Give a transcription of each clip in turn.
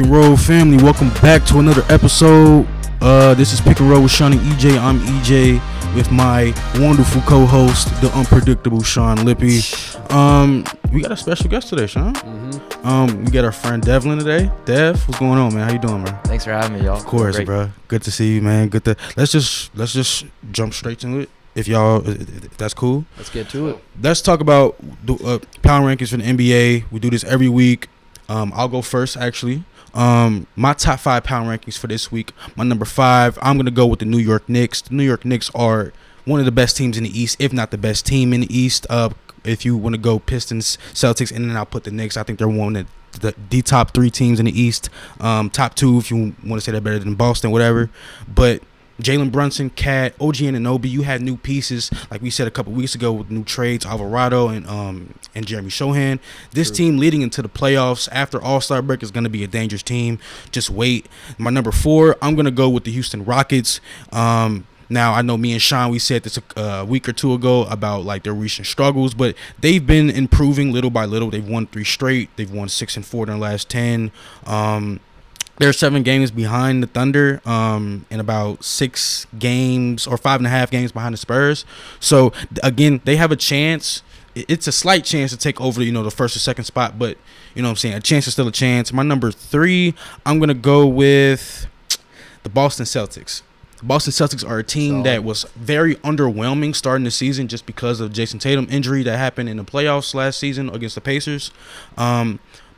and Roll family, welcome back to another episode. This is Pick and Roll with Sean and EJ. I'm EJ with my wonderful co-host, the unpredictable Sean Lippy. We got a special guest today, Sean. We got our friend Devlin today. Dev, what's going on, man? How you doing, bro? Thanks for having me, y'all. Of course, bro. Good to see you, man. Let's just jump straight to it. If that's cool. Let's get to it. Let's talk about the power rankings for the NBA. We do this every week. I'll go first, actually. My top 5 power rankings for this week. My number 5, I'm going to go with the New York Knicks. The New York Knicks are one of the best teams in the East, if not the best team in the East. If you want to go Pistons, Celtics, and then I'll put the Knicks. I think they're one of the top 3 teams in the East. Top 2, if you want to say they're better than Boston, whatever. But Jalen Brunson, Cat, OG Anunoby, you had new pieces, like we said a couple weeks ago, with new trades, Alvarado and Jeremy Sohan. This team leading into the playoffs after All-Star break is going to be a dangerous team. Just wait. My number 4, I'm going to go with the Houston Rockets. Now, I know me and Sean, we said this a week or two ago about like their recent struggles, but they've been improving little by little. They've won 3 straight. They've won 6 and 4 in their last 10. They're 7 games behind the Thunder, and about 6 games or 5.5 games behind the Spurs. So again, they have a chance. It's a slight chance to take over, the first or second spot, but you know what I'm saying. A chance is still a chance. My number 3, I'm gonna go with the Boston Celtics. The Boston Celtics are a team that was very underwhelming starting the season just because of Jason Tatum injury that happened in the playoffs last season against the Pacers.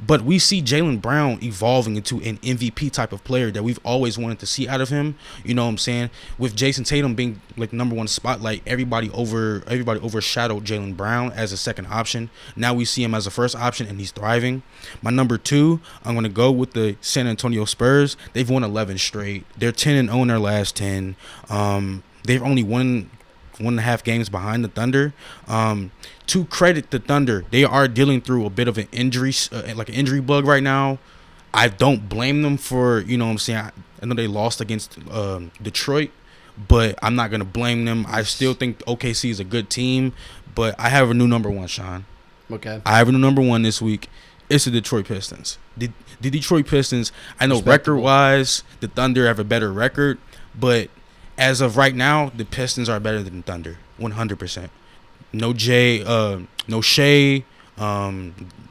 But we see Jaylen Brown evolving into an MVP type of player that we've always wanted to see out of him. You know what I'm saying? With Jason Tatum being like number 1 spotlight, everybody overshadowed Jaylen Brown as a second option. Now we see him as a first option, and he's thriving. My number 2, I'm going to go with the San Antonio Spurs. They've won 11 straight. They're 10-0 in their last 10. They've only won 1.5 games behind the Thunder. To credit the Thunder, they are dealing through a bit of an injury, like an injury bug right now. I don't blame them for, you know what I'm saying. I know they lost against Detroit, but I'm not going to blame them. I still think OKC is a good team, but I have a new number 1, Sean. Okay. I have a new number 1 this week. It's the Detroit Pistons. The Detroit Pistons, I know record-wise, the Thunder have a better record, but as of right now, the Pistons are better than the Thunder, 100%. No Shea,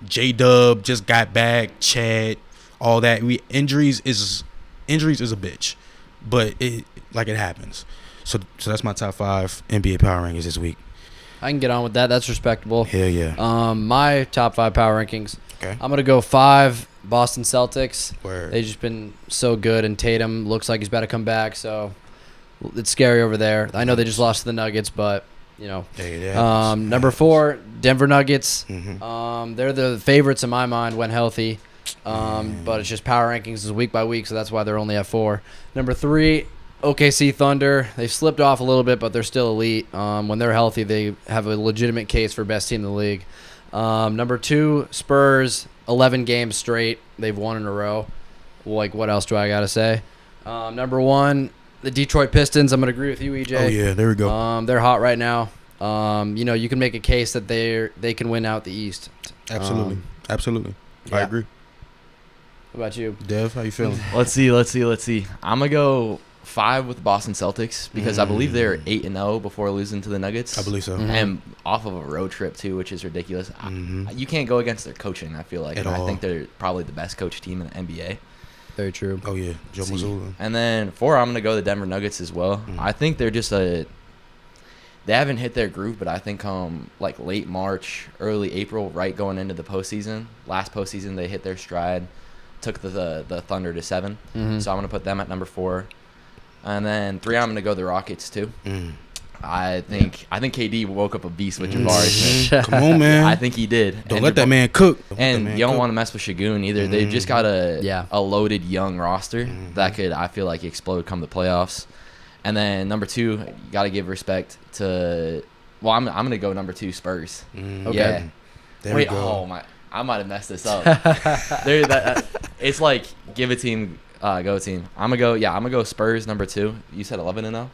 J-Dub just got back, Chad, all that. Injuries is a bitch, but it happens. So that's my top 5 NBA power rankings this week. I can get on with that. That's respectable. Hell yeah. My top 5 power rankings. Okay. I'm gonna go 5 Boston Celtics. Word. They've just been so good, and Tatum looks like he's about to come back. So it's scary over there. I know they just lost to the Nuggets, but number 4, Denver Nuggets. They're the favorites in my mind when healthy, but it's just power rankings is week by week, so that's why they're only at 4. Number 3, OKC Thunder. They've slipped off a little bit, but they're still elite. When they're healthy, they have a legitimate case for best team in the league. Number 2, Spurs. 11 games straight. They've won in a row. Like, what else do I gotta say? Number 1, the Detroit Pistons. I'm going to agree with you, EJ. Oh, yeah, there we go. They're hot right now. You can make a case that they can win out the East. Absolutely. Yeah. I agree. What about you? Dev, how you feeling? Let's see. I'm going to go 5 with the Boston Celtics because I believe they're 8-0 before losing to the Nuggets. I believe so. And off of a road trip, too, which is ridiculous. You can't go against their coaching, I feel like. At and all. I think they're probably the best coach team in the NBA. Very true. Oh, yeah. Joe Mazzulla. And then 4, I'm going to go the Denver Nuggets as well. I think they're just they haven't hit their groove, but I think like late March, early April, right going into the postseason. Last postseason, they hit their stride, took the Thunder to 7. So I'm going to put them at number 4. And then 3, I'm going to go the Rockets too. I think KD woke up a beast with Jabari. Come on, man. I think he did. Don't let that man cook. And you don't want to mess with Şagun either. They've just got a loaded young roster that could, I feel like, explode come the playoffs. And then number 2, you got to give respect to. Well, I'm gonna go number 2, Spurs. Okay. Yeah. There Wait, we go. oh my! I might have messed this up. It's like give a team, go team. I'm gonna go Spurs number 2. You said 11-0.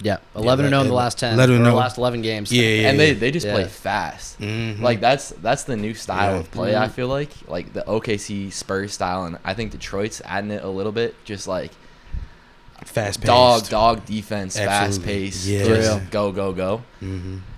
Yeah, 11-0 in the last 10, or the last 11 games. Yeah, and they just play fast. Like that's the new style of play. I feel like the OKC Spurs style, and I think Detroit's adding it a little bit. Just like fast paced, dog defense, fast pace. Yeah, just go.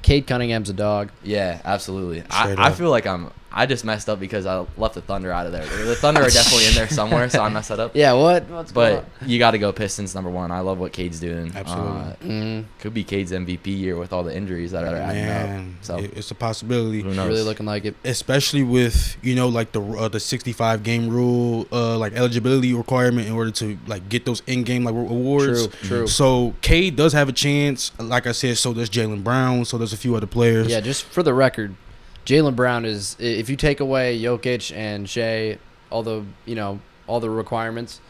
Cade Cunningham's a dog. Yeah, absolutely. I feel like I just messed up because I left the Thunder out of there. The Thunder are definitely in there somewhere, so I messed that up. Yeah, what's going on? But you got to go Pistons #1. I love what Cade's doing. Absolutely. Could be Cade's MVP year with all the injuries that are adding up. So it's a possibility. Who knows? Really looking like it. Especially with, like the 65 game rule, like eligibility requirement in order to like get those in-game like awards. True. So Cade does have a chance. Like I said, so does Jaylen Brown. So there's a few other players. Yeah, just for the record, Jaylen Brown is, if you take away Jokic and Shea, all the requirements,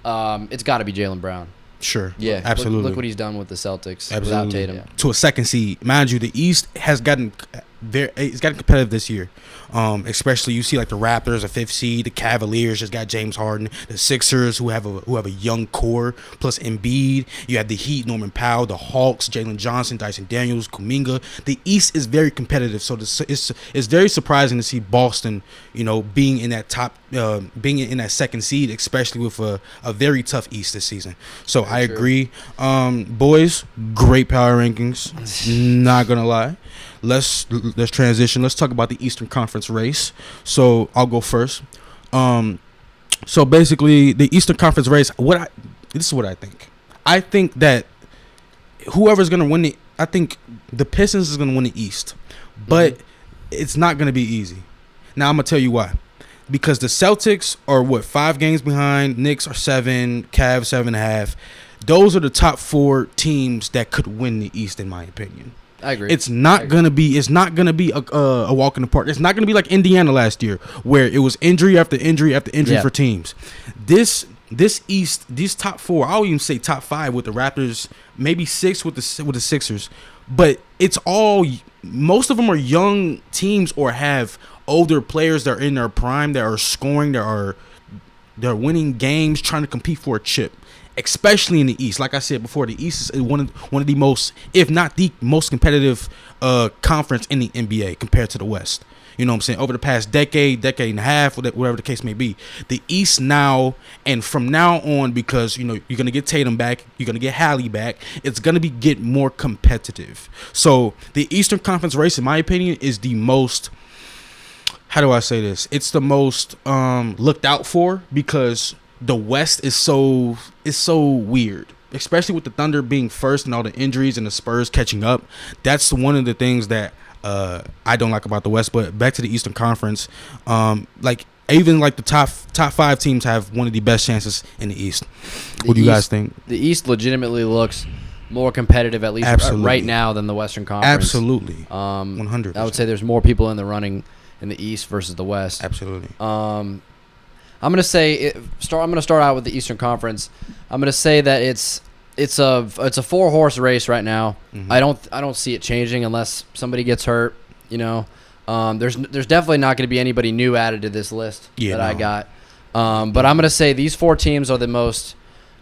it's got to be Jaylen Brown. Sure. Yeah. Absolutely. Look what he's done with the Celtics Absolutely. without Tatum. To a second seed. Mind you, the East has gotten competitive this year. Especially you see like the Raptors, a 5th seed, the Cavaliers just got James Harden, the Sixers who have a young core plus Embiid. You have the Heat, Norman Powell, the Hawks, Jalen Johnson, Dyson Daniels, Kuminga. The East is very competitive, so it's very surprising to see Boston, being in that being in that second seed, especially with a very tough East this season. So I agree. Boys, great power rankings. Not gonna lie. Let's transition. Let's talk about the Eastern Conference race. So I'll go first. So basically, the Eastern Conference race. This is what I think. I think that whoever's gonna win I think the Pistons is gonna win the East, but it's not gonna be easy. Now I'm gonna tell you why. Because the Celtics are 5 games behind. Knicks are 7. Cavs 7.5. Those are the top 4 teams that could win the East, in my opinion. I agree. It's not gonna be a walk in the park. It's not gonna be like Indiana last year, where it was injury after injury after injury for teams. This East, these top 4, I'll even say top 5 with the Raptors, maybe 6 with the Sixers, but it's all, most of them are young teams or have older players that are in their prime, that are scoring, they're winning games, trying to compete for a chip. Especially in the East. Like I said before, the East is one of the most, if not the most competitive conference in the NBA compared to the West. You know what I'm saying? Over the past decade and a half, whatever the case may be. The East now, and from now on, because, you're going to get Tatum back, you're going to get Hallie back, it's going to get more competitive. So the Eastern Conference race, in my opinion, is the most, how do I say this? It's the most looked out for, because the West is so weird, especially with the Thunder being first and all the injuries and the Spurs catching up. That's one of the things that I don't like about the West. But back to the Eastern Conference, even the top 5 teams have one of the best chances in the East. What do you guys think? The East legitimately looks more competitive, at least right now, than the Western Conference. Absolutely, 100%. I would say there's more people in the running in the East versus the West. Absolutely. I'm gonna say I'm gonna start out with the Eastern Conference. I'm gonna say that it's a 4-horse race right now. I don't see it changing unless somebody gets hurt. There's definitely not gonna be anybody new added to this list I got. But I'm gonna say these 4 teams are the most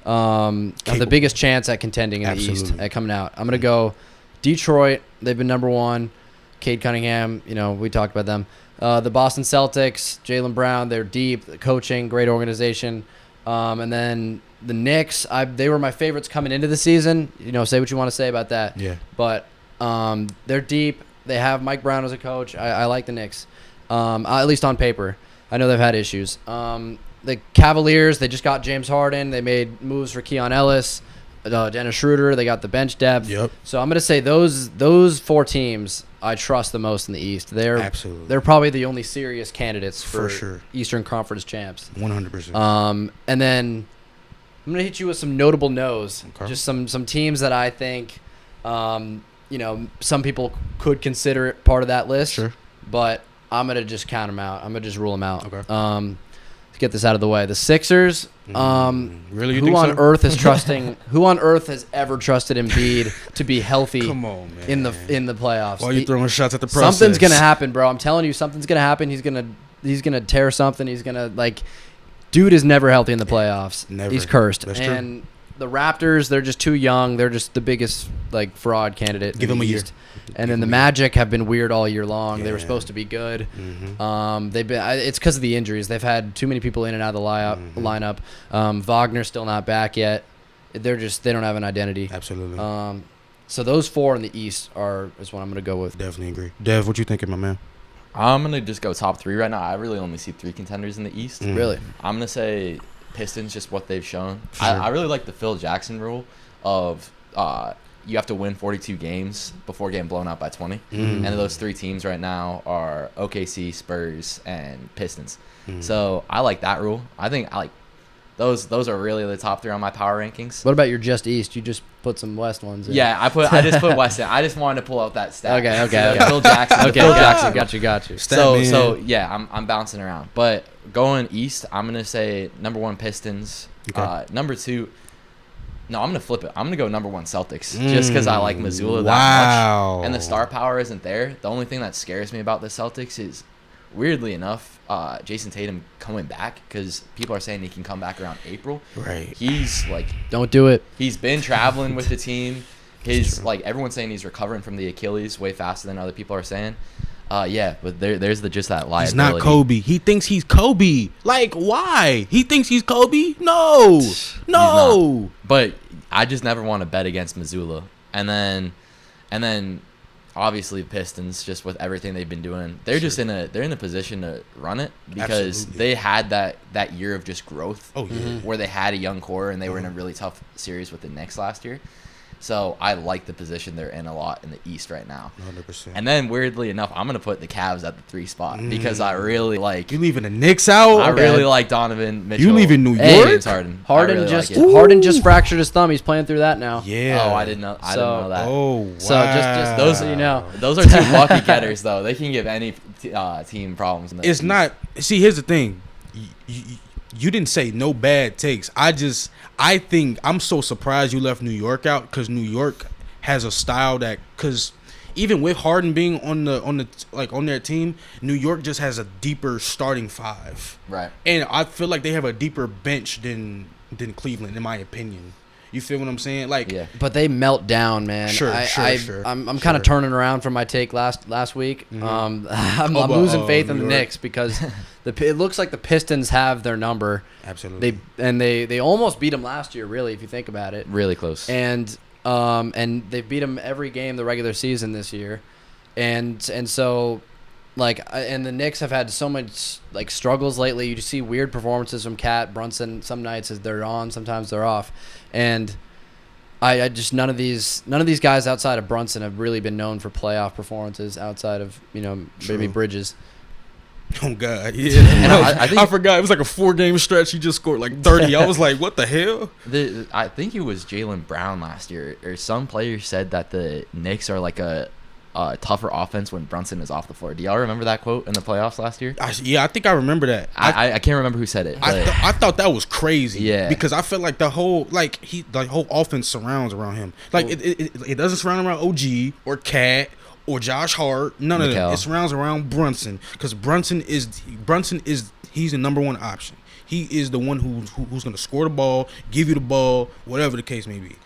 have the biggest chance at contending in the East at coming out. I'm gonna go Detroit. They've been #1. Cade Cunningham. We talked about them. The Boston Celtics, Jaylen Brown, they're deep, coaching, great organization. And then the Knicks, they were my favorites coming into the season. Say what you want to say about that. Yeah. But they're deep. They have Mike Brown as a coach. I like the Knicks, at least on paper. I know they've had issues. The Cavaliers, they just got James Harden. They made moves for Keon Ellis, Dennis Schroeder. They got the bench depth. Yep. So I'm going to say those 4 teams I trust the most in the East. They're probably the only serious candidates for sure. Eastern Conference champs. 100%. And then I'm gonna hit you with some notable no's. Okay. Just some teams that I think, some people could consider it part of that list. Sure. But I'm gonna just count them out. I'm gonna just rule them out. Okay. To get this out of the way, the Sixers. Really? Who on earth is trusting? Who on earth has ever trusted Embiid to be healthy? Come on, man. in the playoffs? Why are you throwing shots at the process? Something's gonna happen, bro. I'm telling you, something's gonna happen. He's gonna tear something. He's gonna dude is never healthy in the playoffs. Never. He's cursed. That's and true. the Raptors, they're just too young. They're just the biggest like fraud candidate. Give them a year. And then the Magic have been weird all year long. Yeah. They were supposed to be good. They've been. It's because of the injuries. They've had too many people in and out of the lineup. Wagner's still not back yet. They don't have an identity. Absolutely. So those 4 in the East is what I'm going to go with. Definitely agree. Dev, what you thinking, my man? I'm going to just go top 3 right now. I really only see 3 contenders in the East. Really? I'm going to say Pistons, just what they've shown. Sure. I really like the Phil Jackson rule of you have to win 42 games before getting blown out by 20. And those 3 teams right now are OKC, Spurs, and Pistons. So I like that rule. I think I like those are really the top 3 on my power rankings. What about your just East? You just put some West ones in. Yeah, I just put West in. I just wanted to pull out that stat. Okay. Phil Jackson. Okay, Phil Jackson. got you. So yeah, I'm bouncing around. But going East, I'm gonna say number 1 Pistons. Okay. Number 2. No, I'm gonna flip it. I'm gonna go number 1 Celtics, just because I like Missoula that much, and the star power isn't there. The only thing that scares me about the Celtics is, weirdly enough, Jason Tatum coming back, because people are saying he can come back around April. Right. He's like, don't do it. he's been traveling with the team. Everyone's saying he's recovering from the Achilles way faster than other people are saying. Yeah, but there's just that liability. He's not Kobe. He thinks he's Kobe. Like, why? He thinks he's Kobe? No. But I just never want to bet against Missoula. And then obviously the Pistons, just with everything they've been doing, they're just in a position to run it, because they had that year of just growth. Oh yeah. Where they had a young core and they were in a really tough series with the Knicks last year. So I like the position they're in a lot in the East right now. 100%. And then weirdly enough, I'm gonna put the Cavs at the 3 spot, because I really like. You leaving the Knicks out? I really like Donovan Mitchell. You leaving New York? James Harden. Harden just fractured his thumb. He's playing through that now. Yeah. Oh, I didn't know that. Oh, wow. So just Those so you know. Those are 2 lucky getters, though. They can give any team problems. In the It's East. not. See, here's the thing. You didn't say no bad takes. I think I'm so surprised you left New York out, because New York has a style that, because even with Harden being on their team, New York just has a deeper starting 5. Right. And I feel like they have a deeper bench than Cleveland, in my opinion. You feel what I'm saying? Like, Yeah. But they melt down, man. Sure. I'm kind of turning around from my take last week. I'm losing faith in the Knicks, because it looks like the Pistons have their number. Absolutely. They almost beat them last year, really, if you think about it. Really close. And they beat them every game the regular season this year, and so and the Knicks have had so much like struggles lately. You just see weird performances from Cat Brunson. Some nights as they're on, sometimes they're off, and I just none of these guys outside of Brunson have really been known for playoff performances outside of maybe Bridges. Oh God, yeah. And I think I forgot it was like a 4-game stretch. He just scored like 30. I was like, what the hell? I think it was Jaylen Brown last year, or some players said that the Knicks are like a tougher offense when Brunson is off the floor. Do y'all remember that quote in the playoffs last year? I think I remember that. I can't remember who said it. I thought that was crazy. Yeah, because I felt like the whole offense surrounds around him. Like it doesn't surround around OG or Cat or Josh Hart. None of them. It surrounds around Brunson, because Brunson is he's the number 1 option. He is the one who's going to score the ball, give you the ball, whatever the case may be.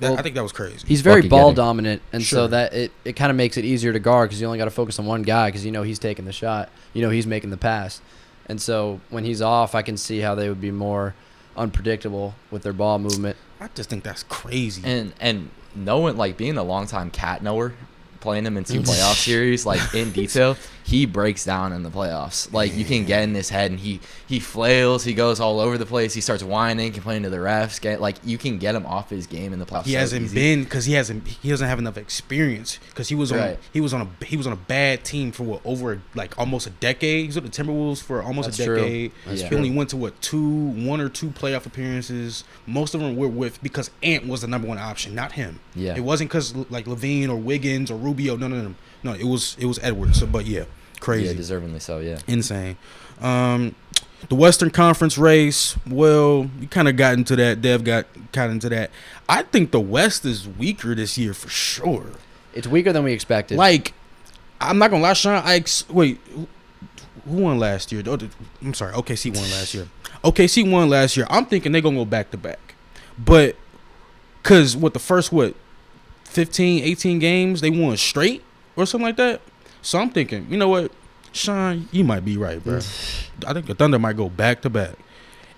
I think that was crazy. He's very ball dominant, and so that it kind of makes it easier to guard, because you only got to focus on one guy, because he's taking the shot, he's making the pass, and so when he's off, I can see how they would be more unpredictable with their ball movement. I just think that's crazy. And knowing, like, being a longtime Cat knower, playing him in 2 playoff series, like, in detail, he breaks down in the playoffs. Like, you can get in his head, and he flails, he goes all over the place, he starts whining, complaining to the refs. You can get him off his game in the playoffs. He hasn't been, because he doesn't have enough experience, because he was on a bad team for over almost a decade. He was with the Timberwolves for almost a decade. He only went to 1 or 2 playoff appearances. Most of them were because Ant was the number 1 option, not him. Yeah, it wasn't because like Levine or Wiggins or Rubio. None of them. No, it was Edwards. So, but yeah. Crazy. Yeah, deservingly so, yeah. Insane. The Western Conference race, well, we kind of got into that. Dev got into that. I think the West is weaker this year for sure. It's weaker than we expected. Like, I'm not going to lie, Sean. Wait, who won last year? OKC won last year. OKC won last year. I'm thinking they're going to go back-to-back. But Because the first 15, 18 games they won straight or something like that. So I'm thinking, you know what, Sean, you might be right, bro. I think the Thunder might go back to back.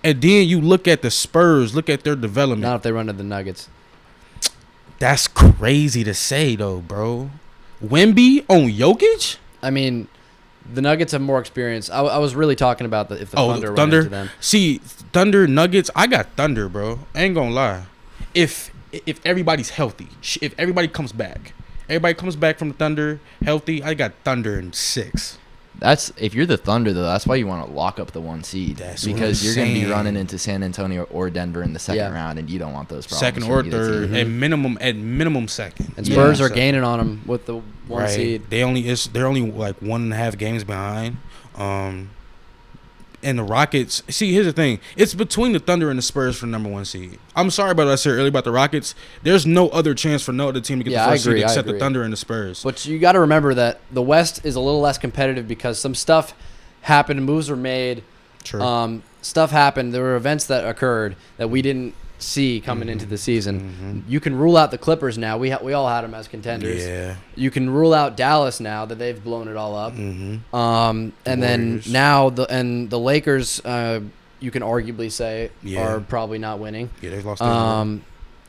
And then you look at the Spurs, look at their development. Not if they run to the Nuggets. That's crazy to say, though, bro. Wemby on Jokic? I mean, the Nuggets have more experience. I was really talking about if the Thunder run into them. See, Thunder, Nuggets, I got Thunder, bro. I ain't gonna lie. If everybody's healthy, if everybody comes back from the Thunder healthy, I got Thunder in 6. That's if you're the Thunder though. That's why you want to lock up the 1 seed because you're going to be running into San Antonio or Denver in the second round, and you don't want those problems. Second or third, at minimum second. And Spurs are gaining on them with the 1 seed. They're only like 1.5 games behind. And the Rockets. See, here's the thing. It's between the Thunder and the Spurs for the number 1 seed. I'm sorry about what I said earlier about the Rockets. There's no other chance for no other team to get the first seed except the Thunder and the Spurs. But you got to remember that the West is a little less competitive because some stuff happened, moves were made. True. Stuff happened. There were events that occurred that we didn't see coming into the season. You can rule out the Clippers now. We all had them as contenders. Yeah. You can rule out Dallas now that they've blown it all up. And Warriors. then now the Lakers, you can arguably say are probably not winning. Yeah, they've lost.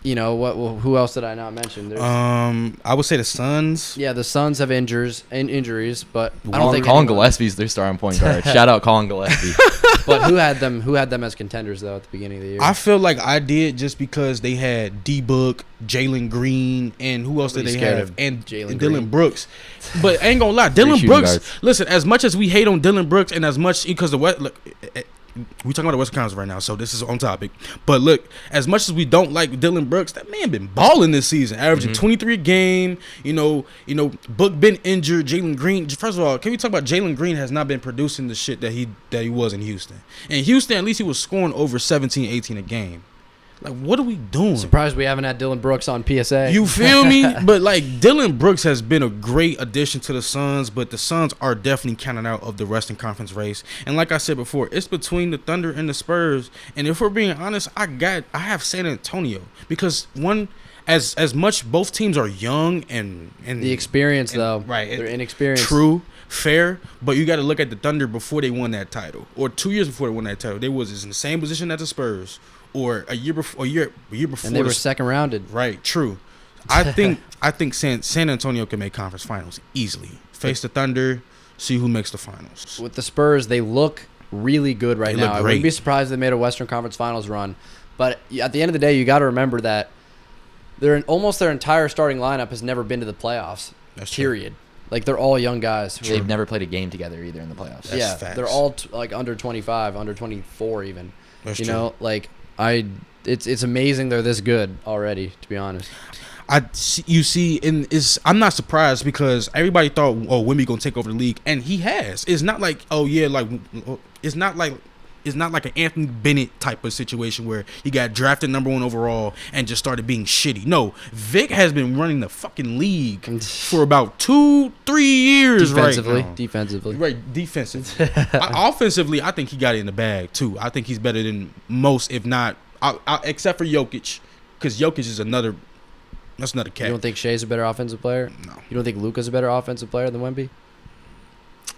You know what? Well, who else did I not mention? There's, I would say the Suns. Yeah, the Suns have injuries, but I don't think Colin Gillespie's their starting point guard. Shout out Colin Gillespie. But who had them as contenders though at the beginning of the year? I feel like I did just because they had D-Book, Jalen Green, and who else did they have? And Dylan Brooks. But I ain't gonna lie, Dylan Brooks. Listen, as much as we hate on Dylan Brooks, and as much because the West. Look, we talking about the Western Conference right now, so this is on topic. But look, as much as we don't like Dylan Brooks, that man been balling this season, averaging 23 a game. You know, Book been injured. Jalen Green. First of all, can we talk about Jalen Green has not been producing the shit that he was in Houston. In Houston, at least he was scoring over 17, 18 a game. Like, what are we doing? Surprised we haven't had Dylan Brooks on PSA. You feel me? But, like, Dylan Brooks has been a great addition to the Suns, but the Suns are definitely counted out of the Western Conference race. And like I said before, it's between the Thunder and the Spurs. And if we're being honest, I have San Antonio because as much both teams are young and the experience though, right? They're inexperienced. True, fair, but you got to look at the Thunder before they won that title, or 2 years before they won that title. They was in the same position as the Spurs. Or a year before, and they were second rounded. Right, true. I think San Antonio can make conference finals easily. Face the Thunder, see who makes the finals. With the Spurs, they look really good right now. I wouldn't be surprised if they made a Western Conference Finals run. But at the end of the day, you got to remember that almost their entire starting lineup has never been to the playoffs. That's period. True. Like they're all young guys. They've never played a game together either in the playoffs. That's facts. They're all like under 25, under 24 even. That's you true. know, like it's amazing they're this good already, to be honest. I'm not surprised because everybody thought, Wemby gonna take over the league, and he has. It's not like, it's not like an Anthony Bennett type of situation where he got drafted number 1 overall and just started being shitty. No, Vic has been running the fucking league for about 2-3 years right now. Defensively. Right, defensively. Offensively, I think he got it in the bag, too. I think he's better than most, if not, except for Jokic, because Jokic is that's another cat. You don't think Shea's a better offensive player? No. You don't think Luka's a better offensive player than Wemby?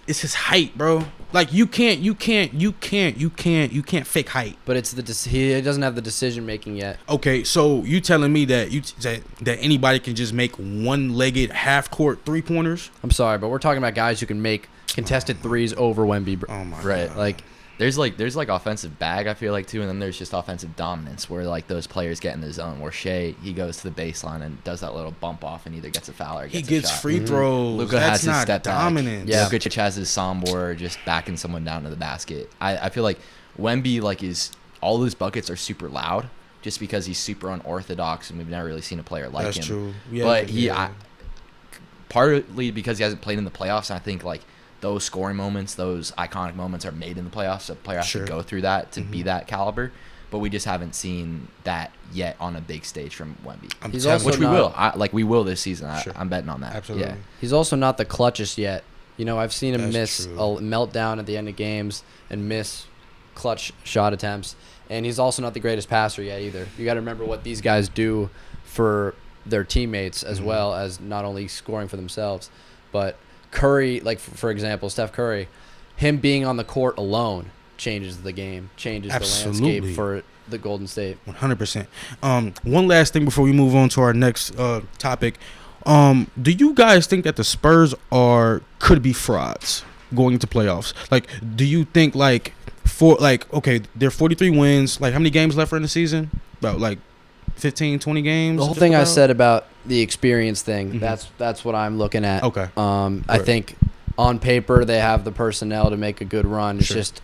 It's his height, bro. Like you can't fake height. But it's he doesn't have the decision making yet. Okay, so you telling me that that anybody can just make one-legged half-court three-pointers? I'm sorry, but we're talking about guys who can make contested threes over Wemby. Oh my God. Like there's offensive bag, I feel like, too, and then there's just offensive dominance where like those players get in the zone where Shea, he goes to the baseline and does that little bump off and either gets a foul or gets a shot. Free throws. Luka has his step dominance. Yeah, Jokic has his Sombor just backing someone down to the basket. I feel like Wemby, like, all those buckets are super loud just because he's super unorthodox and we've never really seen a player like him. That's true. Yeah, but partly because he hasn't played in the playoffs, and I think like those scoring moments, those iconic moments are made in the playoffs. So a player has to go through that to be that caliber. But we just haven't seen that yet on a big stage from Wemby. Which we will. We will this season. I'm betting on that. Absolutely. Yeah. He's also not the clutchest yet. You know, I've seen him miss true. a meltdown at the end of games and miss clutch shot attempts. And he's also not the greatest passer yet either. You got to remember what these guys do for their teammates as well as not only scoring for themselves. But Curry, like for example, Steph Curry, him being on the court alone changes the game, changes the landscape for the Golden State. 100%. One last thing before we move on to our next topic. Do you guys think that the Spurs could be frauds going into playoffs? Like, do you think okay, they're 43 wins. Like, how many games left in the season? About like 15, 20 games. The whole thing I said about the experience thing, that's what I'm looking at. Okay. I think on paper they have the personnel to make a good run. It's just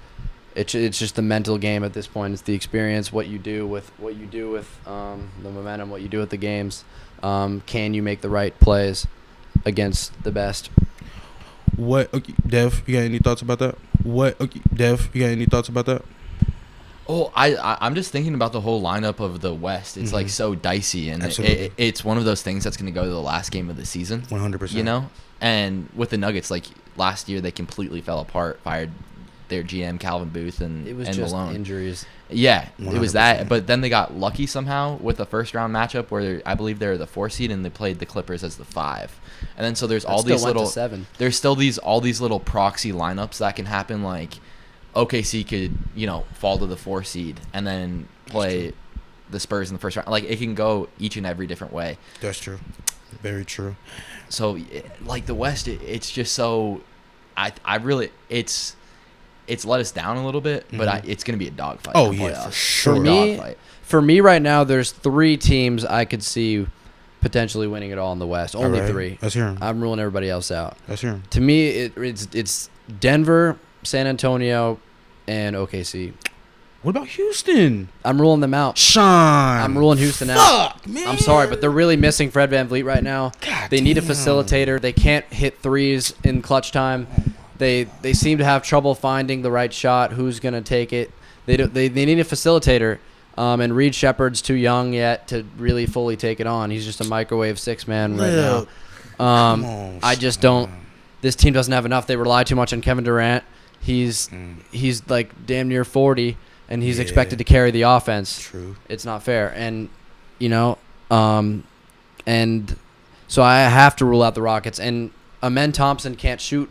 it's just the mental game at this point. It's the experience, what you do with the momentum, what you do with the games. Can you make the right plays against the best? Dev, you got any thoughts about that? Dev, you got any thoughts about that? Oh, I'm just thinking about the whole lineup of the West. It's like so dicey, and it's one of those things that's going to go to the last game of the season. 100%. You know, and with the Nuggets, like last year, they completely fell apart. Fired their GM Calvin Booth and just Malone. Injuries. Yeah, 100%. it was that. But then they got lucky somehow with the first round matchup where I believe they're the 4 seed and they played the Clippers as the 5. And then so there's all these little 7. There's still all these little proxy lineups that can happen. Like OKC could fall to the 4 seed and then play the Spurs in the first round. Like it can go each and every different way. That's true. Very true. So like the West, it's just so I really it's let us down a little bit, but it's going to be a dogfight. Oh, yeah, for sure. For me right now, there's 3 teams I could see potentially winning it all in the West. Only 3. Let's hear 'em. I'm ruling everybody else out. Let's hear 'em. To me, it's Denver, San Antonio, and OKC. What about Houston? I'm ruling them out. Sean. I'm ruling Houston out. Fuck, man. I'm sorry, but they're really missing Fred VanVleet right now. God they need a damn. facilitator. They can't hit threes in clutch time. They seem to have trouble finding the right shot. Who's going to take it? They need a facilitator. And Reed Shepard's too young yet to really fully take it on. He's just a microwave 6-man right now. I just don't. This team doesn't have enough. They rely too much on Kevin Durant. He's like damn near 40, and he's expected to carry the offense. True. It's not fair, and and so I have to rule out the Rockets. And Amen Thompson can't shoot.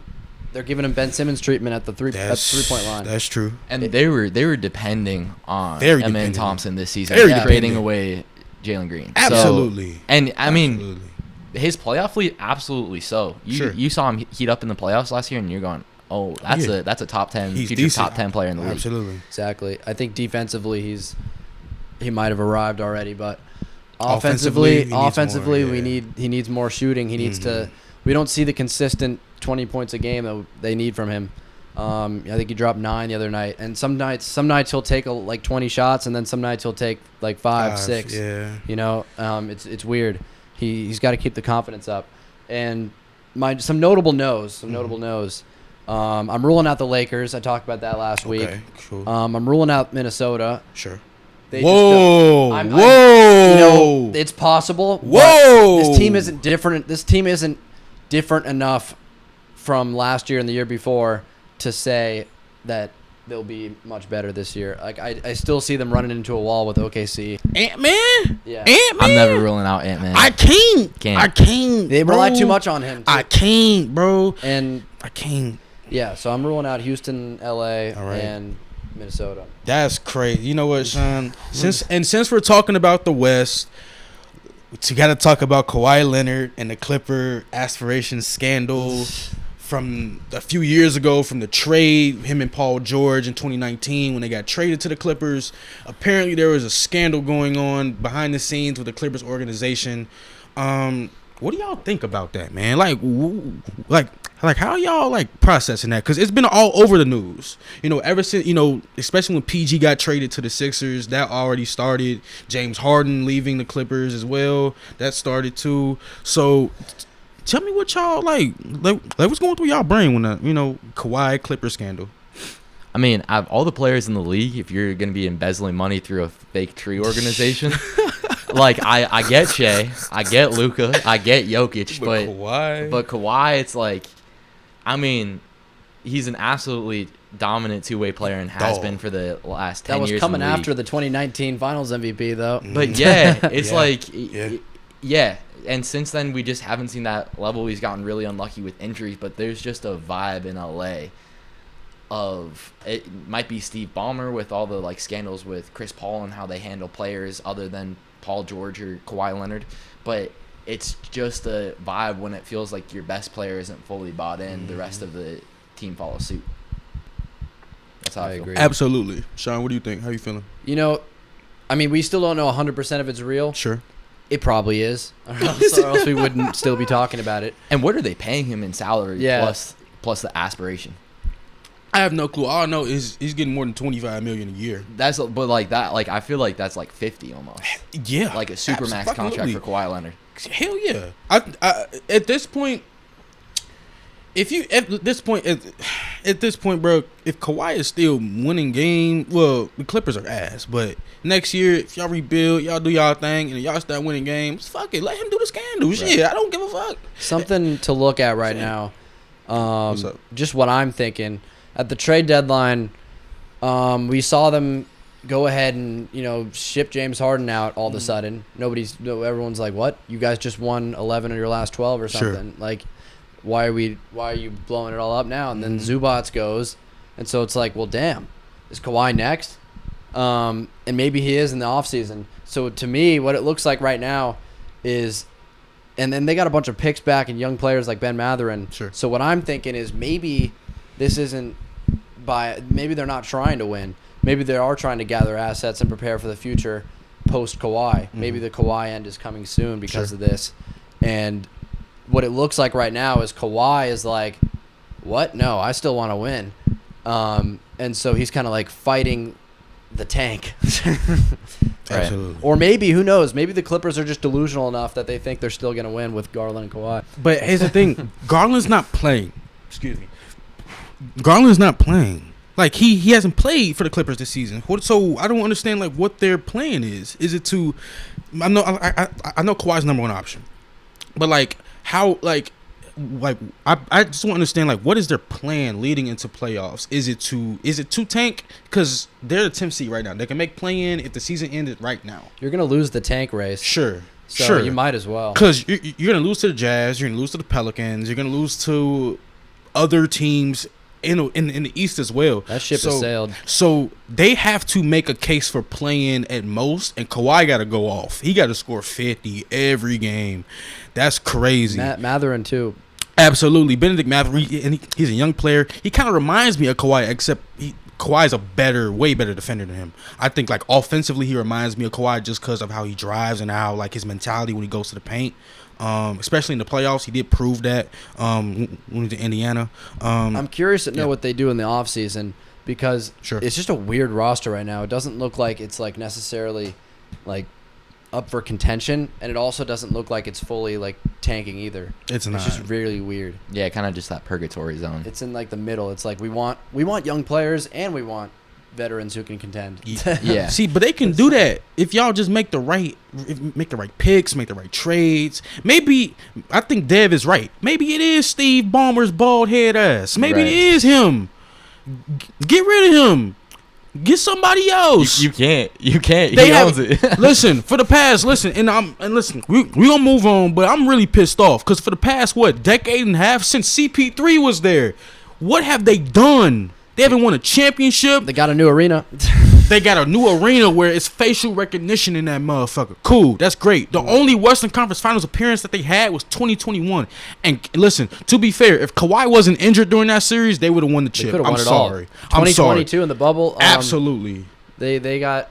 They're giving him Ben Simmons treatment at the 3-point line. That's true. And they were depending on Amen Thompson this season, trading away Jalen Green. Absolutely. So, and I mean, his playoff lead, absolutely so. You saw him heat up in the playoffs last year, and you're going, oh, that's a top 10, future top 10 player in the league. Absolutely. Exactly. I think defensively he might have arrived already, but offensively he needs more shooting. He needs to. We don't see the consistent 20 points a game that they need from him. I think he dropped 9 the other night, and some nights he'll take like 20 shots, and then some nights he'll take like 5, 6. Yeah. It's weird. He's got to keep the confidence up. And some notable no's. I'm ruling out the Lakers. I talked about that last week. Cool. I'm ruling out Minnesota. Sure. Whoa! It's possible. Whoa! This team isn't different. This team isn't different enough from last year and the year before to say that they'll be much better this year. Like I still see them running into a wall with OKC. Ant-Man? Yeah. Ant-Man? I'm never ruling out Ant-Man. I can't. They rely too much on him. Too. I can't, bro. And I can't. Yeah, so I'm ruling out Houston, LA, and Minnesota. That's crazy. You know what, Sean? Since we're talking about the West, we got to talk about Kawhi Leonard and the Clipper aspiration scandal from a few years ago, from the trade, him and Paul George in 2019 when they got traded to the Clippers. Apparently there was a scandal going on behind the scenes with the Clippers organization. What do y'all think about that, man? Like how y'all processing that? Because it's been all over the news. Ever since, especially when PG got traded to the Sixers, that already started. James Harden leaving the Clippers as well, that started too. So tell me what y'all like what's going through y'all brain when the Kawhi Clipper scandal. I mean, out of all the players in the league, if you're going to be embezzling money through a fake tree organization, I get Shea, I get Luka, I get Jokic, but Kawhi, it's like, I mean, he's an absolutely dominant two-way player and has been for the last 10 That was years. coming in the after league. the 2019 Finals MVP, though. But yeah, it's Yeah. yeah. And since then, we just haven't seen that level. He's gotten really unlucky with injuries, but there's just a vibe in LA of it might be Steve Ballmer with all the like scandals with Chris Paul and how they handle players other than Paul George or Kawhi Leonard, but it's just a vibe when it feels like your best player isn't fully bought in. The rest of the team follows suit. That's how I feel. agree. Absolutely. Sean, what do you think? How you feeling? You know, I mean, we still don't know 100% if it's real. Sure. It probably is, or else we wouldn't still be talking about it. And what are they paying him in salary Yeah. plus the aspiration? I have no clue. All I know is he's getting more than $25 million a year. But like that, like I feel like that's like 50 almost. Yeah. Like a supermax contract for Kawhi Leonard. Hell yeah. I at this point, at this point, bro, if Kawhi is still winning game, well, the Clippers are ass. But next year, if y'all rebuild, y'all do y'all thing, and y'all start winning games, fuck it, let him do the scandal. Right. Shit, I don't give a fuck. Something to look at right now. What's up? Just what I'm thinking. At the trade deadline, we saw them go ahead and ship James Harden out all of a sudden. Everyone's like, "What? You guys just won 11 of your last 12 or something?" Sure. Like, why are you blowing it all up now? And then Zubats goes, and so it's like, well, damn, is Kawhi next? And maybe he is in the offseason. So to me, what it looks like right now is, and then they got a bunch of picks back and young players like Ben Mathurin. Sure. So what I'm thinking is maybe this isn't maybe they're not trying to win. Maybe they are trying to gather assets and prepare for the future post Kawhi. Maybe the Kawhi end is coming soon because of this. And what it looks like right now is Kawhi is like, what? No, I still want to win. And so he's kind of like fighting the tank. Right. Absolutely. Or maybe, who knows, maybe the Clippers are just delusional enough that they think they're still going to win with Garland and Kawhi. But here's the thing. Garland's not playing. Excuse me. Garland's not playing. Like, he hasn't played for the Clippers this season. So I don't understand, like, what their plan is. Is it to – I know Kawhi's number one option. But, like, how – I just don't understand, like, what is their plan leading into playoffs? Is it to tank? Because they're the 10th seed right now. They can make play-in if the season ended right now. You're going to lose the tank race. Sure. So sure. you might as well. Because you're going to lose to the Jazz. You're going to lose to the Pelicans. You're going to lose to other teams in the East as well. That ship has sailed. So they have to make a case for playing at most, and Kawhi got to go off. He got to score 50 every game. That's crazy. Mathurin, too. Absolutely. Benedict Mathurin, he's a young player. He kind of reminds me of Kawhi, except Kawhi's a way better defender than him. I think, like, offensively, he reminds me of Kawhi just because of how he drives and how, like, his mentality when he goes to the paint. Especially in the playoffs, he did prove that when he was in Indiana. I'm curious to know what they do in the offseason because it's just a weird roster right now. It doesn't look like it's like necessarily like up for contention, and it also doesn't look like it's fully like tanking either. It's not. It's just really weird. Yeah, kind of just that purgatory zone. It's in like the middle. It's like we want young players and we want veterans who can contend. Yeah. See, but they can do that if y'all just make the right picks, make the right trades. Maybe I think Dev is right. Maybe it is Steve Ballmer's bald head ass. Maybe it is him. Get rid of him. Get somebody else. You can't. They He owns it. Listen, we gonna move on, but I'm really pissed off because for the past decade and a half since CP3 was there, what have they done? They haven't won a championship. They got a new arena. They got a new arena where it's facial recognition in that motherfucker. Cool, that's great. The only Western Conference Finals appearance that they had was 2021. And listen, to be fair, if Kawhi wasn't injured during that series, they would have won the chip. I'm sorry. 2022 in the bubble. Absolutely. They got.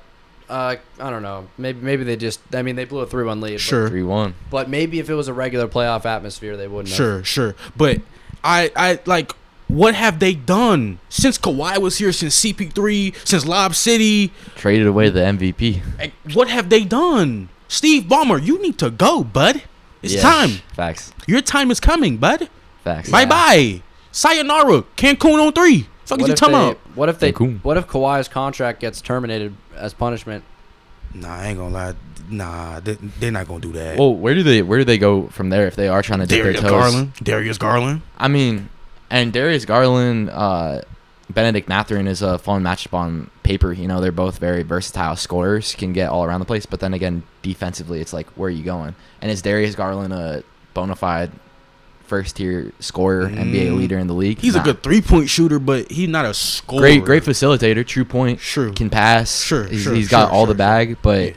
I don't know. Maybe they just. I mean, they blew a 3-1 lead. Sure. 3-1. But maybe if it was a regular playoff atmosphere, they wouldn't. Sure. But I like. What have they done since Kawhi was here, since CP3, since Lob City? Traded away the MVP. What have they done? Steve Ballmer, you need to go, bud. It's time. Facts. Your time is coming, bud. Facts. Bye-bye. Sayonara. Cancun on 3. Fuck is you talking about? What if Kawhi's contract gets terminated as punishment? Nah, I ain't gonna lie. Nah, they're not gonna do that. Well, where do they go from there if they are trying to dip their toes? Darius Garland. I mean... And Darius Garland, Benedict Mathurin is a fun matchup on paper. You know, they're both very versatile scorers, can get all around the place. But then again, defensively, it's like, where are you going? And is Darius Garland a bona fide first-tier scorer, NBA leader in the league? He's a good three-point shooter, but he's not a scorer. Great facilitator, true point. Sure. Can pass. He's got all the bag, but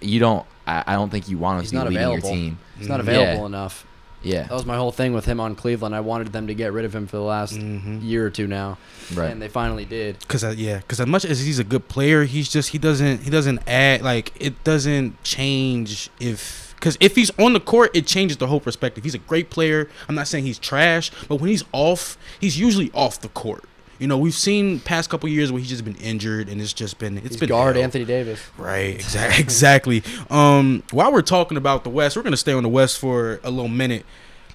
you don't. I don't think you want him to be leading your team. He's not available enough. Yeah. That was my whole thing with him on Cleveland. I wanted them to get rid of him for the last year or two now. Right. And they finally did. Because as much as he's a good player, he doesn't add, like, it doesn't change because if he's on the court, it changes the whole perspective. He's a great player. I'm not saying he's trash, but when he's off, he's usually off the court. You know, we've seen past couple years where he's just been injured, and it's been guard hell. Anthony Davis. Right, exactly. While we're talking about the West, we're gonna stay on the West for a little minute.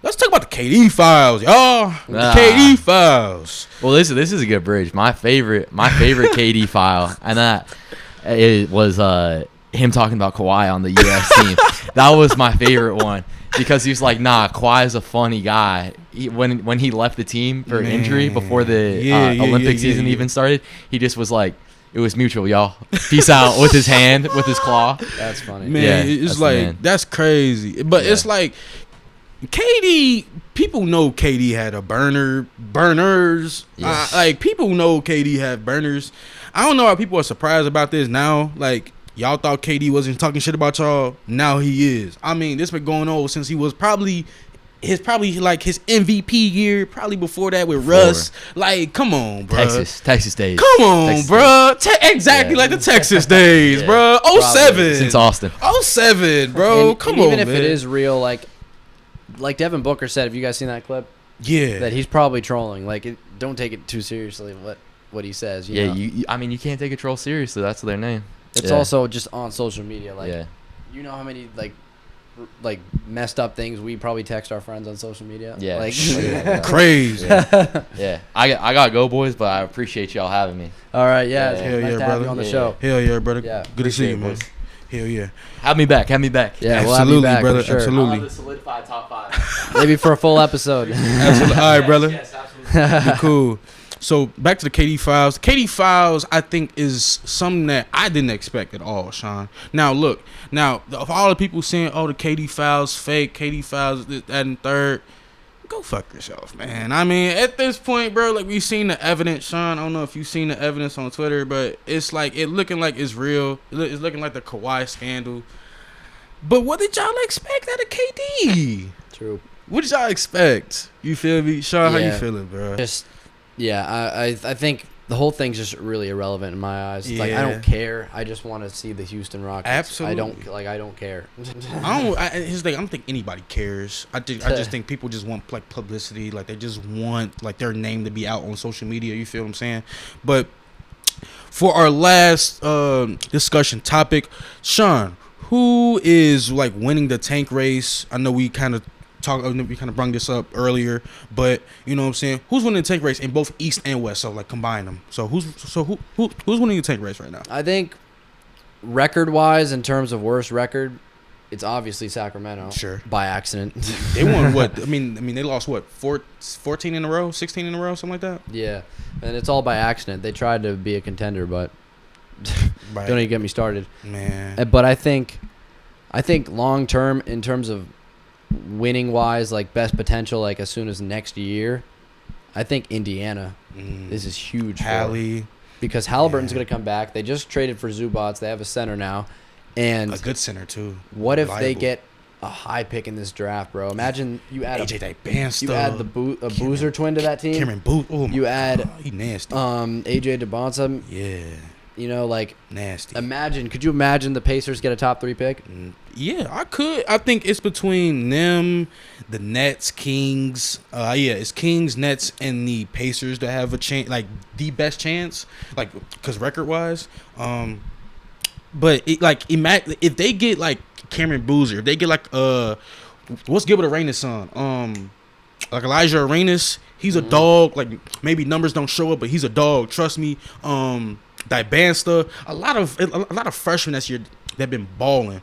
Let's talk about the KD files, y'all. The KD files. Well, this is a good bridge. My favorite KD file, and it was him talking about Kawhi on the U.S. team. That was my favorite one. Because he was like, nah, Kawhi's a funny guy. When he left the team for injury before the Olympic season even started, he just was like, it was mutual, y'all. Peace out, with his hand, with his claw. That's funny. Man, it's like, that's crazy. But it's like, KD, people know KD had a burners. Yes. Like, people know KD had burners. I don't know how people are surprised about this now. Like, y'all thought KD wasn't talking shit about y'all. Now he is. I mean, this been going on since he was probably his MVP year. Probably before that with Russ. Like, come on, bro. Texas days. Come on, bro. Exactly like the Texas days, bro. 07 since Austin. 07, bro. Come on, even if man. it is real, like Devin Booker said, have you guys seen that clip? Yeah. That he's probably trolling. Like, don't take it too seriously. What he says. You know? You can't take a troll seriously. That's their name. It's also just on social media. Like, you know how many like messed up things we probably text our friends on social media. Yeah, like crazy. Yeah. I got go, boys, but I appreciate y'all having me. All right, yeah, Hell nice yeah, to have brother. you on the show. Hell yeah, brother. Yeah, good to see you, man. boys. Hell yeah. Have me back. Yeah, absolutely, we'll have you back, brother. for sure. Absolutely. I'll have a solidified top 5. Maybe for a full episode. Absolutely. All right, brother. Yes, absolutely. You're cool. So back to the KD files. KD files, I think, is something that I didn't expect at all, Sean. Now look, of all the people saying, "Oh, the KD files fake," KD files this, that, and third, go fuck yourself, man. I mean, at this point, bro, like we've seen the evidence, Sean. I don't know if you've seen the evidence on Twitter, but it's like it looking like it's real. It's looking like the Kawhi scandal. But what did y'all expect out of KD? True. What did y'all expect? You feel me, Sean? How you Yeah. feeling, bro? I think the whole thing's just really irrelevant in my eyes. Like, I don't care. I just want to see the Houston Rockets. Absolutely. I don't care. Here's the thing. I don't think anybody cares. I just think people just want like publicity. Like they just want like their name to be out on social media. You feel what I'm saying? But for our last discussion topic, Sean, who is like winning the tank race? I know we kind of brung this up earlier, but you know what I'm saying? Who's winning the tank race in both East and West? So like combine them. So who's winning the tank race right now? I think record-wise, in terms of worst record, it's obviously Sacramento. Sure. By accident. They won what? I mean they lost what? 14 in a row, 16 in a row, something like that. Yeah, and it's all by accident. They tried to be a contender, but Right. don't even get me started. Man. But I think long term, in terms of winning wise, like best potential, like as soon as next year, I think Indiana. This is huge. Hallie. Because Halliburton's going to come back. They just traded for Zubats. They have a center now. And A good center too. what if they Reliable. get a high pick in this draft, bro? Imagine you add AJ Banster. you add a Boozer twin to that team. Cameron Booth. Oh my You add God, he nasty. AJ DeBonsa. Yeah, You know, like nasty. could you imagine the Pacers get a top 3 pick? Yeah, I could. I think it's between them, the Nets, Kings. It's Kings, Nets, and the Pacers that have a chance, like the best chance, like because record wise. But imagine if they get like Cameron Boozer, if they get like what's Gilbert Arenas' son? Like Elijah Arenas, he's a dog. Like maybe numbers don't show up, but he's a dog. Trust me. Dibansta, a lot of freshmen this year that've been balling.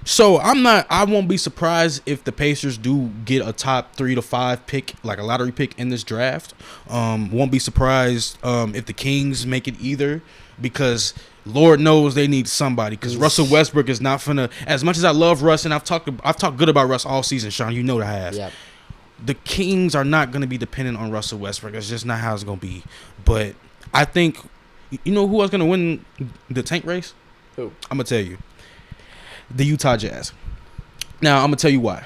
So I won't be surprised if the Pacers do get a top 3 to 5 pick, like a lottery pick in this draft. Won't be surprised if the Kings make it either, because Lord knows they need somebody. Because Russell Westbrook is not finna. As much as I love Russ, and I've talked good about Russ all season, Sean. You know that I have. Yep. The Kings are not gonna be dependent on Russell Westbrook. That's just not how it's gonna be. But I think, you know who was gonna win the tank race? Who? I'm gonna tell you. The Utah Jazz. Now, I'm going to tell you why.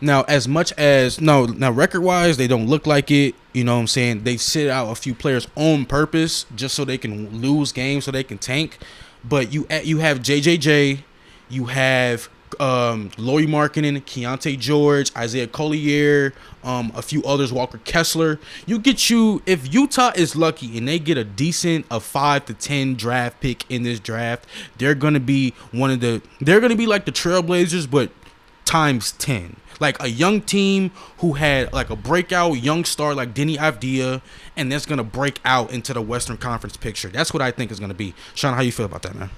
Now, as much as, now record-wise, they don't look like it. You know what I'm saying? They sit out a few players on purpose just so they can lose games, so they can tank. But you have JJJ, you have Lauri Markkanen, Keontae George, Isaiah Collier, a few others, Walker Kessler. If Utah is lucky and they get a 5 to 10 draft pick in this draft, they're gonna be like the Trailblazers, but times 10. Like a young team who had like a breakout young star like Denny Avdija, and that's gonna break out into the Western Conference picture. That's what I think is gonna be. Sean, how you feel about that, man?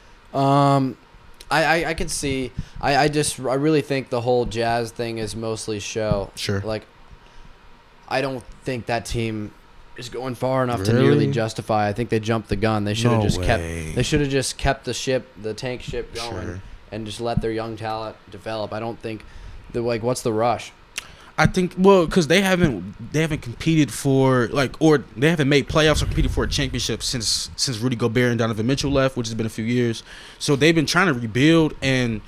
I can see. I really think the whole Jazz thing is mostly show. Sure. Like, I don't think that team is going far enough to Really? nearly justify. I think they jumped the gun. They should have No just kept. way. They should have just kept the tank ship going, Sure. and just let their young talent develop. I don't think what's the rush? I think because they haven't competed for or they haven't made playoffs or competed for a championship since Rudy Gobert and Donovan Mitchell left, which has been a few years. So they've been trying to rebuild, and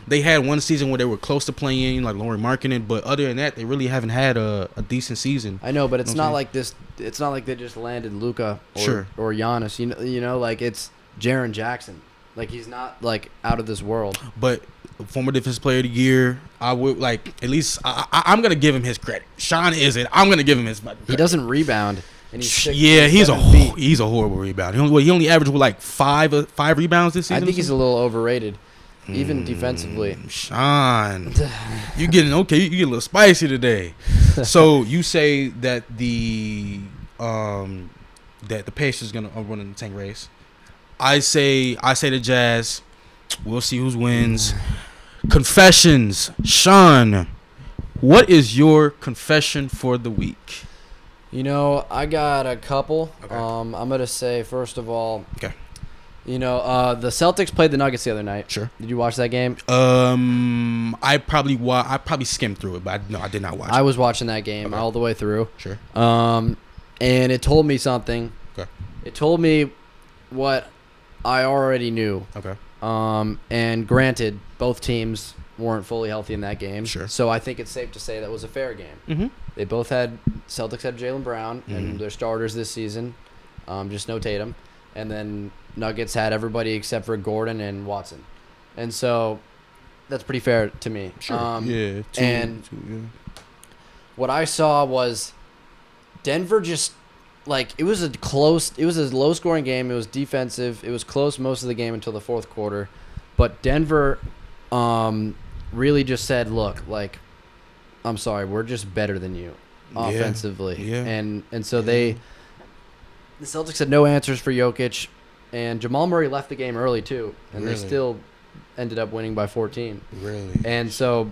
they had one season where they were close to playing like Lauri Markkanen, but other than that, they really haven't had a decent season. I know, but it's not like this. It's not like they just landed Luka or Giannis. You know, like it's Jaren Jackson. Like he's not like out of this world. But former defensive player of the year, I would at least I'm gonna give him his credit. Sean isn't. I'm gonna give him his credit. He doesn't rebound, and he's he's a horrible rebounder. He only averaged with five rebounds this season. I think he's a little overrated, even defensively. Sean, you getting okay? You get a little spicy today. So you say that the Pacers gonna run in the tank race. I say the Jazz. We'll see who wins. Confessions. Sean, what is your confession for the week? I got a couple. Okay. I'm going to say, first of all, Okay. The Celtics played the Nuggets the other night. Sure. Did you watch that game? I probably skimmed through it, but no, I did not watch it. I was watching that game all the way through. Sure. And it told me something. Okay. It told me what I already knew. Okay. And granted, both teams weren't fully healthy in that game. Sure. So I think it's safe to say that was a fair game. Mm-hmm. They both Celtics had Jaylen Brown and their starters this season, just no Tatum. And then Nuggets had everybody except for Gordon and Watson. And so that's pretty fair to me. Sure. What I saw was Denver just, it was a low scoring game. It was defensive. It was close most of the game until the fourth quarter. But Denver really just said, look, I'm sorry, we're just better than you offensively. Yeah. And so the Celtics had no answers for Jokic, and Jamal Murray left the game early too, and they still ended up winning by 14. Really? And so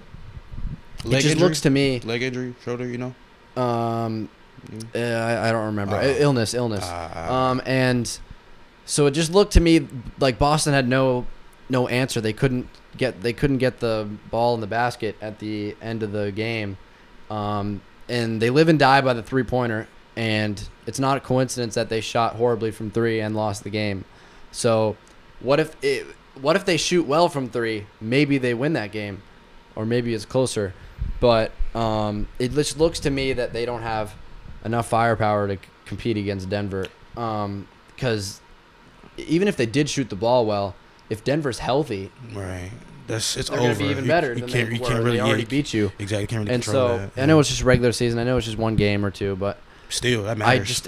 Leg it just injury? looks to me, Leg injury, shoulder, I don't remember. Illness. And so it just looked to me like Boston had no answer. They couldn't get the ball in the basket at the end of the game. And they live and die by the 3-pointer, and it's not a coincidence that they shot horribly from 3 and lost the game. So what if they shoot well from 3? Maybe they win that game, or maybe it's closer. But it just looks to me that they don't have enough firepower to compete against Denver. Because even if they did shoot the ball well, if Denver's healthy, right, it's they're over. going to be even better than they were. They already beat you. Exactly, can't really and control so that. I know it's just regular season. I know it's just one game or two, but still that matters.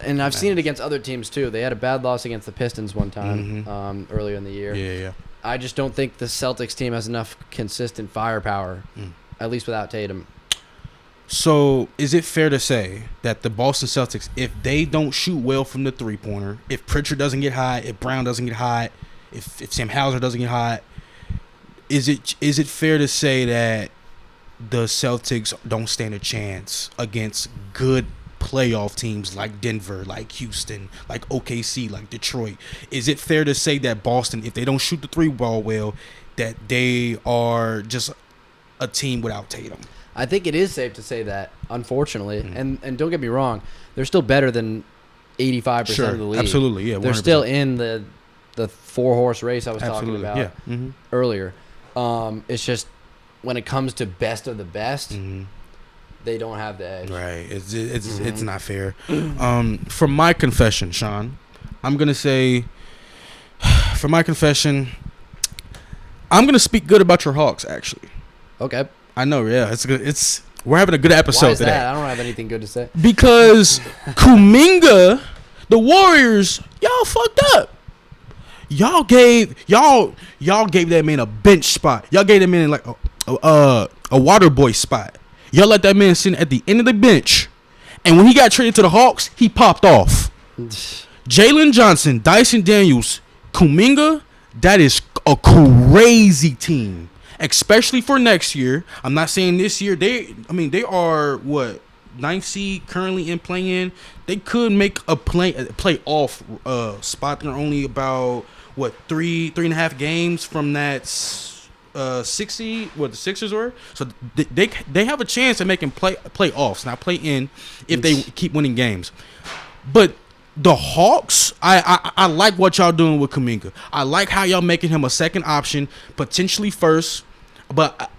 And I've seen it against other teams too. They had a bad loss against the Pistons one time earlier in the year. Yeah. I just don't think the Celtics team has enough consistent firepower, at least without Tatum. So, is it fair to say that the Boston Celtics, if they don't shoot well from the 3-pointer, if Pritchard doesn't get hot, if Brown doesn't get hot, if Sam Hauser doesn't get hot, is it fair to say that the Celtics don't stand a chance against good playoff teams like Denver, like Houston, like OKC, like Detroit? Is it fair to say that Boston, if they don't shoot the three ball well, that they are just a team without Tatum? I think it is safe to say that, unfortunately. And don't get me wrong, they're still better than 85% of the league. Absolutely, yeah. 100%. They're still in the 4-horse race I was talking about earlier. It's just when it comes to best of the best, they don't have the edge. Right. It's not fair. For my confession, Sean, I'm gonna say, for my confession, I'm gonna speak good about your Hawks. Actually, Okay. I know. Yeah, it's good. We're having a good episode Why is today. that? I don't have anything good to say. Because Kuminga, the Warriors, y'all fucked up. Y'all gave that man a bench spot. Y'all gave that man like a water boy spot. Y'all let that man sit at the end of the bench, and when he got traded to the Hawks, he popped off. Jalen Johnson, Dyson Daniels, Kuminga, that is a crazy team, especially for next year. I'm not saying this year. They are what, 9th seed currently in play-in. They could make a playoff spot. They're only about what, three and a half games from that 6th seed, what the Sixers were. So they have a chance of making playoffs, not play in, if they keep winning games. But the Hawks, I like what y'all doing with Kuminga. I like how y'all making him a second option, potentially first. But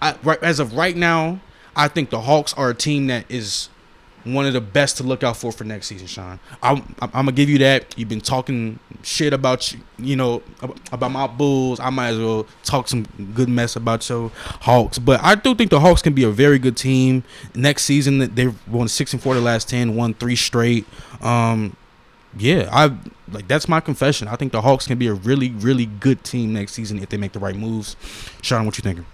as of right now, I think the Hawks are a team that is one of the best to look out for next season, Sean. I'm gonna give you that. You've been talking shit about about my Bulls. I might as well talk some good mess about your Hawks. But I do think the Hawks can be a very good team next season. They've won 6-4 the last 10, won 3 straight. That's my confession. I think the Hawks can be a really, really good team next season if they make the right moves. Sean, what you thinking?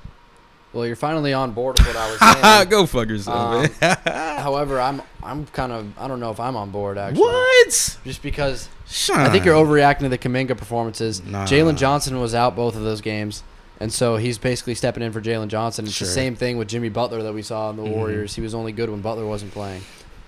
Well, you're finally on board with what I was saying. Go fuck yourself, man. However, I'm kind of, I don't know if I'm on board, actually. What? Just because Sean. I think you're overreacting to the Kuminga performances. Nah. Jalen Johnson was out both of those games, and so he's basically stepping in for Jalen Johnson. It's the same thing with Jimmy Butler that we saw in the Warriors. He was only good when Butler wasn't playing.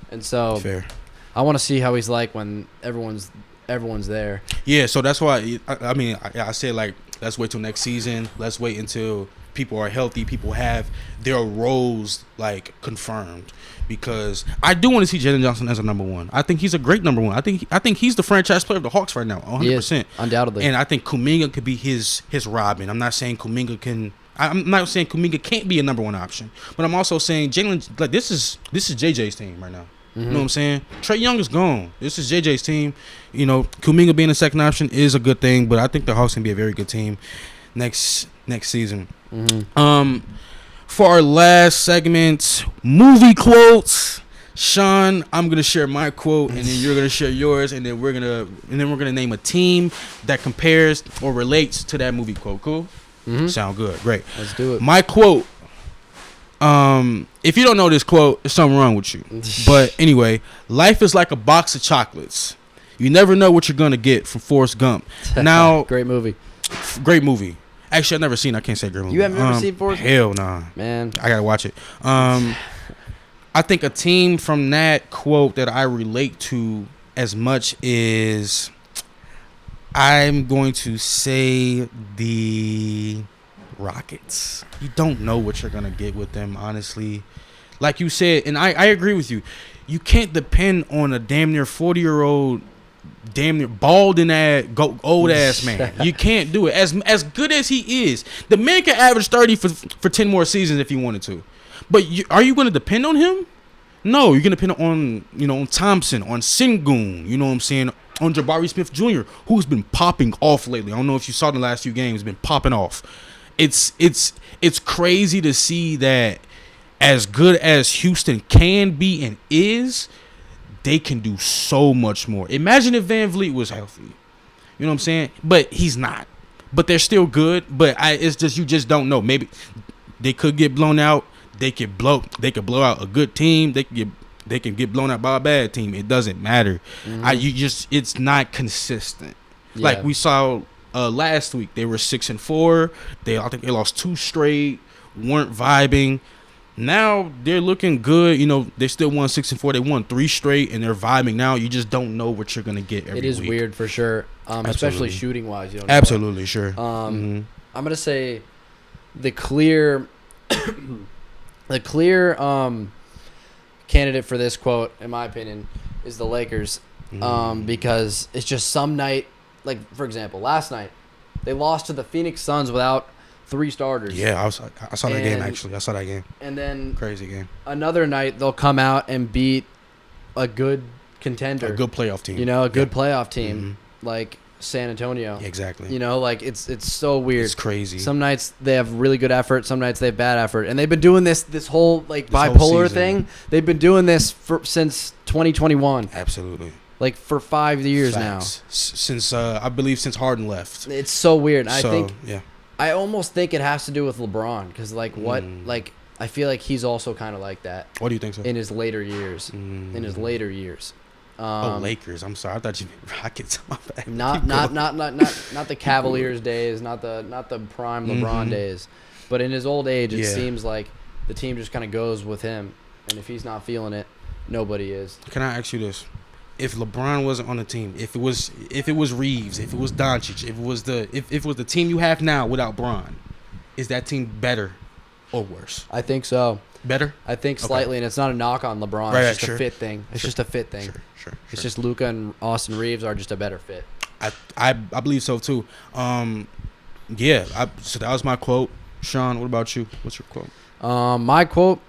And so Fair. I want to see how he's like when everyone's there. Yeah, so that's why I said, like, let's wait till next season. Let's wait until people are healthy, people have their roles like confirmed, because I do want to see Jalen Johnson as a number one. I think he's a great number one. I think he's the franchise player of the Hawks right now, 100%. He is, undoubtedly. And I think Kuminga could be his Robin. I'm not saying Kuminga can't be a number one option, but I'm also saying Jalen, like, this is JJ's team right now. You know what I'm saying? Trae Young is gone. This is JJ's team. Kuminga being a second option is a good thing, but I think the Hawks can be a very good team next season. For our last segment, movie quotes. Sean, I'm gonna share my quote, and then you're gonna share yours, and then we're gonna name a team that compares or relates to that movie quote. Cool? Sound good? Great. Let's do it. My quote. If you don't know this quote, there's something wrong with you. But anyway, life is like a box of chocolates. You never know what you're gonna get from Forrest Gump. Now, great movie. Great movie. Actually, I've never seen. I can't say great movie. You haven't ever seen Forrest Gump? Hell nah. Man, I gotta watch it. I think a team from that quote that I relate to as much is, I'm going to say the Rockets. You don't know what you're gonna get with them, honestly. Like you said, and I agree with you. You can't depend on a damn near 40-year-old, damn near balding ass, old ass man. You can't do it. As good as he is, the man can average 30 for 10 more seasons if he wanted to. But are you going to depend on him? No, you're going to depend on on Thompson, on Sengun. You know what I'm saying? On Jabari Smith Jr., who's been popping off lately. I don't know if you saw the last few games. Been popping off. It's crazy to see that as good as Houston can be and is, they can do so much more. Imagine if Van Vliet was healthy. You know what I'm saying? But he's not. But they're still good. But it's just, you just don't know. Maybe they could get blown out. They could blow out a good team. They can get blown out by a bad team. It doesn't matter. It's not consistent. Yeah. Like we saw last week they were 6-4. I think they lost 2 straight. Weren't vibing. Now they're looking good. You know, they still won 6-4. They won 3 straight, and they're vibing now. You just don't know what you're gonna get every week. It is weird for sure, especially shooting wise. You don't know. Absolutely, sure. I'm gonna say the clear, candidate for this quote, in my opinion, is the Lakers, because it's just some night, like for example, last night they lost to the Phoenix Suns without 3 starters. Yeah, I saw that game actually. I saw that game. And then crazy game. Another night they'll come out and beat a good contender, a good playoff team. You know, a good playoff team like San Antonio. Yeah, exactly. You know, like it's so weird. It's crazy. Some nights they have really good effort. Some nights they have bad effort, and they've been doing this whole like bipolar thing. They've been doing this since 2021. Absolutely. Like for 5 years now. Since I believe since Harden left. It's so weird. Yeah. I almost think it has to do with LeBron because like I feel like he's also kind of like that. What do you think so? In his later years. Lakers. I'm sorry. I thought you meant Rockets. Not the Cavaliers days, not the prime LeBron days, but in his old age, it seems like the team just kind of goes with him, and if he's not feeling it, nobody is. Can I ask you this? If LeBron wasn't on the team, if it was Reeves, if it was Doncic, if it was the team you have now without Bron, is that team better or worse? I think so. Better? I think slightly, and it's not a knock on LeBron. Right, it's just a fit thing. It's just a fit thing. Sure. It's just Luka and Austin Reeves are just a better fit. I believe so too. Yeah. So that was my quote. Sean, what about you? What's your quote? My quote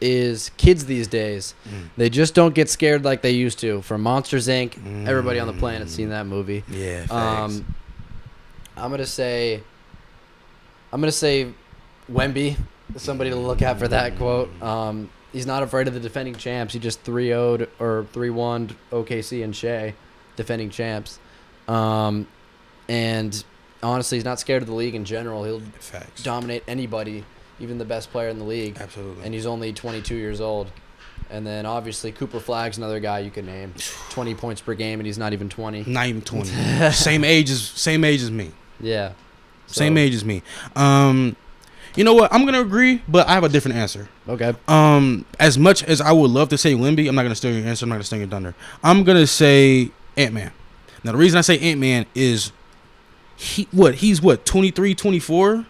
is kids these days, they just don't get scared like they used to. From Monsters Inc. Everybody on the planet's seen that movie. Yeah. Facts. I'm gonna say Wemby, somebody to look at for that quote. He's not afraid of the defending champs. He just 3-0'd or 3-1'd OKC and Shea, defending champs. And honestly, he's not scared of the league in general. He'll dominate anybody, even the best player in the league. Absolutely. And he's only 22 years old. And then obviously Cooper Flagg's another guy you can name. 20 points per game, and he's not even 20. Not even 20. Same age as me. Yeah. Same age as me. You know what? I'm gonna agree, but I have a different answer. Okay. As much as I would love to say Wemby, I'm not gonna steal your answer. I'm not gonna steal your thunder. I'm gonna say Ant-Man. Now the reason I say Ant-Man is he's 23, 24.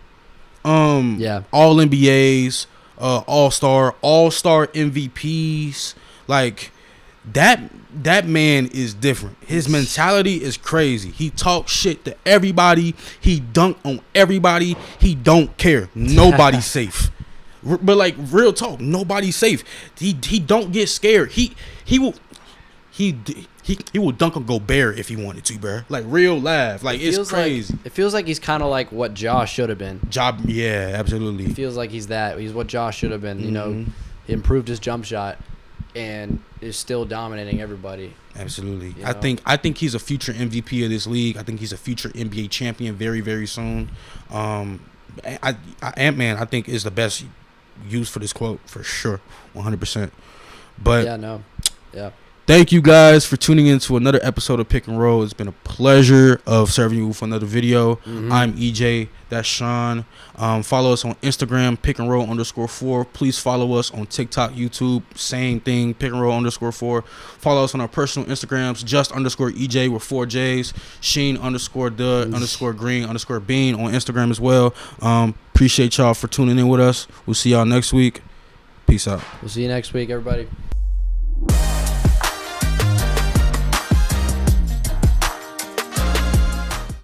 Yeah. All NBAs, all-star MVPs. Like that man is different. His mentality is crazy. He talks shit to everybody. He dunk on everybody. He don't care. Nobody's safe. But like real talk, nobody's safe. He don't get scared. He will dunk on Gobert if he wanted to, bro. Like real live. Like it's crazy. It feels like he's kind of like what Josh should have been. Yeah, absolutely. It feels like he's that. He's what Josh should have been. You know, he improved his jump shot and is still dominating everybody. Absolutely. You know? I think he's a future MVP of this league. I think he's a future NBA champion very, very soon. Ant-Man, I think, is the best use for this quote for sure, 100%. But yeah. Thank you guys for tuning in to another episode of Pick and Roll. It's been a pleasure of serving you with another video. I'm EJ. That's Sean. Follow us on Instagram, Pick and Roll _4. Please follow us on TikTok, YouTube. Same thing, Pick and Roll _4. Follow us on our personal Instagrams, just _EJ with 4 J's. Sheen _the _green _bean on Instagram as well. Appreciate y'all for tuning in with us. We'll see y'all next week. Peace out. We'll see you next week, everybody.